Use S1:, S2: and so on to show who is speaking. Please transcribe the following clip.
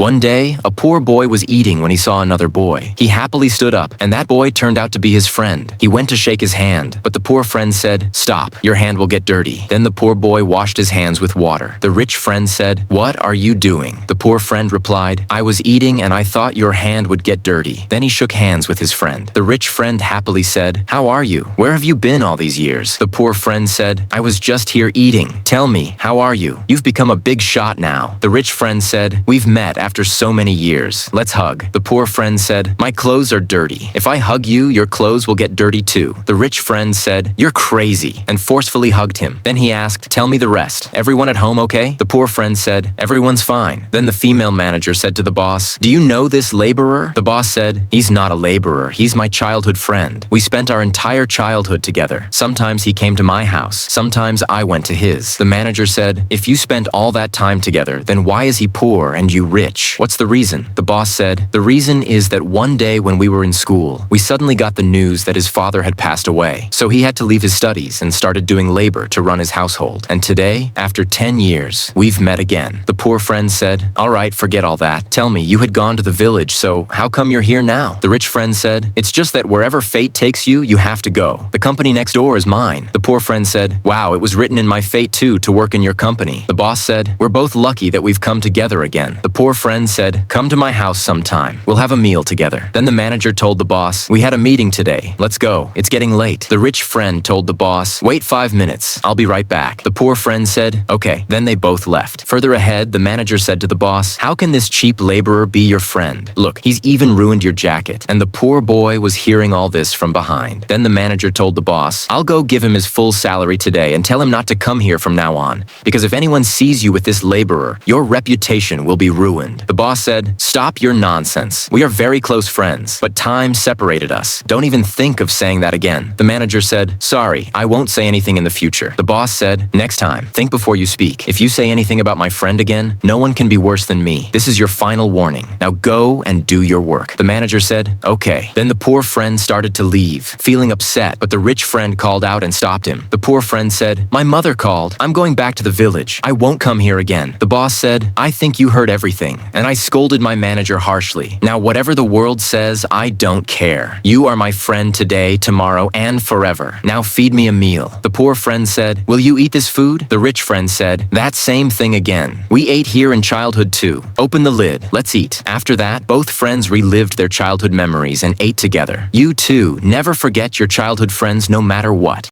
S1: One day, a poor boy was eating when he saw another boy. He happily stood up, and that boy turned out to be his friend. He went to shake his hand, but the poor friend said, "Stop, your hand will get dirty." Then the poor boy washed his hands with water. The rich friend said, "What are you doing?" The poor friend replied, "I was eating and I thought your hand would get dirty." Then he shook hands with his friend. The rich friend happily said, "How are you? Where have you been all these years?" The poor friend said, "I was just here eating. Tell me, how are you? You've become a big shot now." The rich friend said, "We've met after so many years. Let's hug." The poor friend said, "My clothes are dirty. If I hug you, your clothes will get dirty too." The rich friend said, "You're crazy," and forcefully hugged him. Then he asked, "Tell me the rest. Everyone at home okay?" The poor friend said, "Everyone's fine." Then the female manager said to the boss, "Do you know this laborer?" The boss said, "He's not a laborer. He's my childhood friend. We spent our entire childhood together. Sometimes he came to my house. Sometimes I went to his." The manager said, "If you spent all that time together, then why is he poor and you rich? What's the reason?" The boss said, "The reason is that one day when we were in school, we suddenly got the news that his father had passed away. So he had to leave his studies and started doing labor to run his household. And today, after 10 years, we've met again." The poor friend said, "All right, forget all that. Tell me, you had gone to the village, so how come you're here now?" The rich friend said, "It's just that wherever fate takes you, you have to go. The company next door is mine." The poor friend said, "Wow, it was written in my fate too to work in your company." The boss said, "We're both lucky that we've come together again." The poor friend said, "Come to my house sometime. We'll have a meal together." Then the manager told the boss, "We had a meeting today. Let's go. It's getting late." The rich friend told the boss, "Wait 5 minutes. I'll be right back." The poor friend said, "Okay." Then they both left. Further ahead, the manager said to the boss, "How can this cheap laborer be your friend? Look, he's even ruined your jacket." And the poor boy was hearing all this from behind. Then the manager told the boss, "I'll go give him his full salary today and tell him not to come here from now on, because if anyone sees you with this laborer, your reputation will be ruined." The boss said, "Stop your nonsense. We are very close friends, but time separated us. Don't even think of saying that again." The manager said, "Sorry, I won't say anything in the future." The boss said, "Next time, think before you speak. If you say anything about my friend again, no one can be worse than me. This is your final warning. Now go and do your work." The manager said, "Okay." Then the poor friend started to leave, feeling upset, but the rich friend called out and stopped him. The poor friend said, "My mother called. I'm going back to the village. I won't come here again." The boss said, "I think you heard everything, and I scolded my manager harshly. Now whatever the world says, I don't care. You are my friend today, tomorrow, and forever. Now feed me a meal." The poor friend said, "Will you eat this food?" The rich friend said, "That same thing again. We ate here in childhood too. Open the lid. Let's eat." After that, both friends relived their childhood memories and ate together. You too, never forget your childhood friends no matter what.